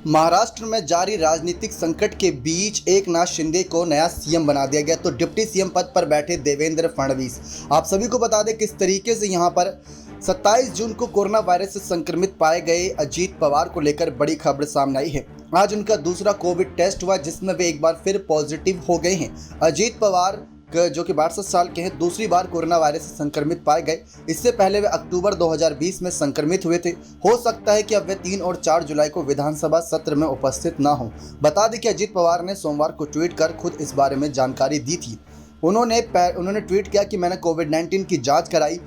महाराष्ट्र में जारी राजनीतिक संकट के बीच एकनाथ शिंदे को नया सीएम बना दिया गया। तो डिप्टी सीएम पद पर बैठे देवेंद्र फडणवीस। आप सभी को बता दें किस तरीके से यहां पर 27 जून को कोरोना वायरस से संक्रमित पाए गए अजीत पवार को लेकर बड़ी खबर सामने आई है। आज उनका दूसरा कोविड टेस्ट हुआ जिसमें वे एक बार फिर पॉजिटिव हो गए हैं। अजीत पवार जो कि 62 साल के हैं, दूसरी बार कोरोना वायरस से संक्रमित पाए गए। इससे पहले वे अक्टूबर 2020 में संक्रमित हुए थे। हो सकता है कि अब वे 3 और 4 जुलाई को विधानसभा सत्र में उपस्थित ना हो। बता दें कि अजीत पवार ने सोमवार को ट्वीट कर खुद इस बारे में जानकारी दी थी। उन्होंने ट्वीट किया कि मैंने कोविड-19 की जांच कराई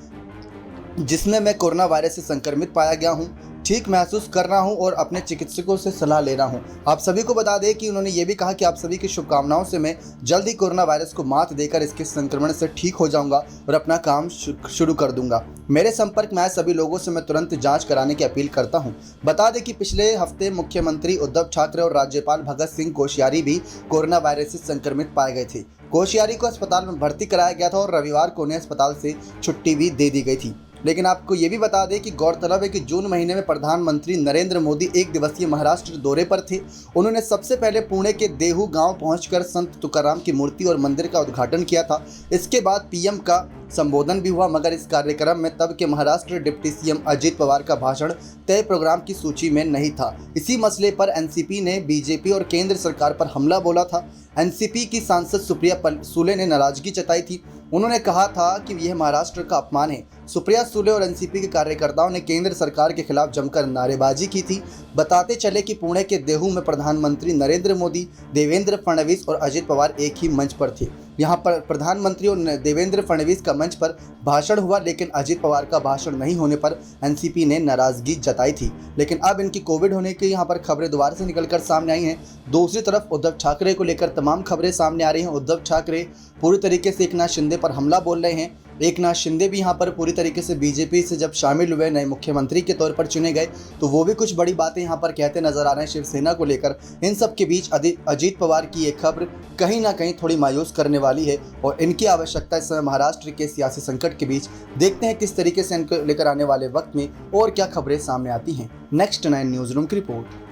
जिसमें मैं कोरोना वायरस से संक्रमित पाया गया हूं, ठीक महसूस कर रहा हूं और अपने चिकित्सकों से सलाह ले रहा हूं। आप सभी को बता दें कि उन्होंने ये भी कहा कि आप सभी की शुभकामनाओं से मैं जल्दी कोरोना वायरस को मात देकर इसके संक्रमण से ठीक हो जाऊंगा और अपना काम शुरू कर दूंगा। मेरे संपर्क में आए सभी लोगों से मैं तुरंत जांच कराने की अपील करता हूं। बता दें कि पिछले हफ्ते मुख्यमंत्री उद्धव ठाकरे और राज्यपाल भगत सिंह कोश्यारी भी कोरोना वायरस से संक्रमित पाए गए थे। कोश्यारी को अस्पताल में भर्ती कराया गया था और रविवार को उन्हें अस्पताल से छुट्टी भी दे दी गई थी। लेकिन आपको ये भी बता दें कि गौरतलब है कि जून महीने में प्रधानमंत्री नरेंद्र मोदी एक दिवसीय महाराष्ट्र दौरे पर थे। उन्होंने सबसे पहले पुणे के देहू गांव पहुंचकर संत तुकाराम की मूर्ति और मंदिर का उद्घाटन किया था। इसके बाद पीएम का संबोधन भी हुआ, मगर इस कार्यक्रम में तब के महाराष्ट्र डिप्टी सीएम अजीत पवार का भाषण तय प्रोग्राम की सूची में नहीं था। इसी मसले पर एनसीपी ने बीजेपी और केंद्र सरकार पर हमला बोला था। एनसीपी की सांसद सुप्रिया सुले ने नाराजगी जताई थी। उन्होंने कहा था कि यह महाराष्ट्र का अपमान है। सुप्रिया सुले और एनसीपी के कार्यकर्ताओं ने केंद्र सरकार के खिलाफ जमकर नारेबाजी की थी। बताते चले कि पुणे के देहू में प्रधानमंत्री नरेंद्र मोदी, देवेंद्र फडणवीस और अजित पवार एक ही मंच पर थे। यहाँ पर प्रधानमंत्री और देवेंद्र फडणवीस का मंच पर भाषण हुआ, लेकिन अजित पवार का भाषण नहीं होने पर एनसीपी ने नाराजगी जताई थी। लेकिन अब इनकी कोविड होने की यहाँ पर खबरें दोबारा से निकलकर सामने आई हैं। दूसरी तरफ उद्धव ठाकरे को लेकर तमाम खबरें सामने आ रही हैं। उद्धव ठाकरे पूरी तरीके से एकनाथ शिंदे पर हमला बोल रहे हैं। एकनाथ शिंदे भी यहाँ पर पूरी तरीके से बीजेपी से जब शामिल हुए, नए मुख्यमंत्री के तौर पर चुने गए, तो वो भी कुछ बड़ी बातें यहाँ पर कहते नजर आ रहे हैं शिवसेना को लेकर। इन सब के बीच अजीत पवार की ये खबर कहीं ना कहीं थोड़ी मायूस करने वाली है और इनकी आवश्यकता इस समय महाराष्ट्र के सियासी संकट के बीच। देखते हैं किस तरीके से इनको लेकर आने वाले वक्त में और क्या खबरें सामने आती हैं। नेक्स्ट 9 न्यूज़ रूम की रिपोर्ट।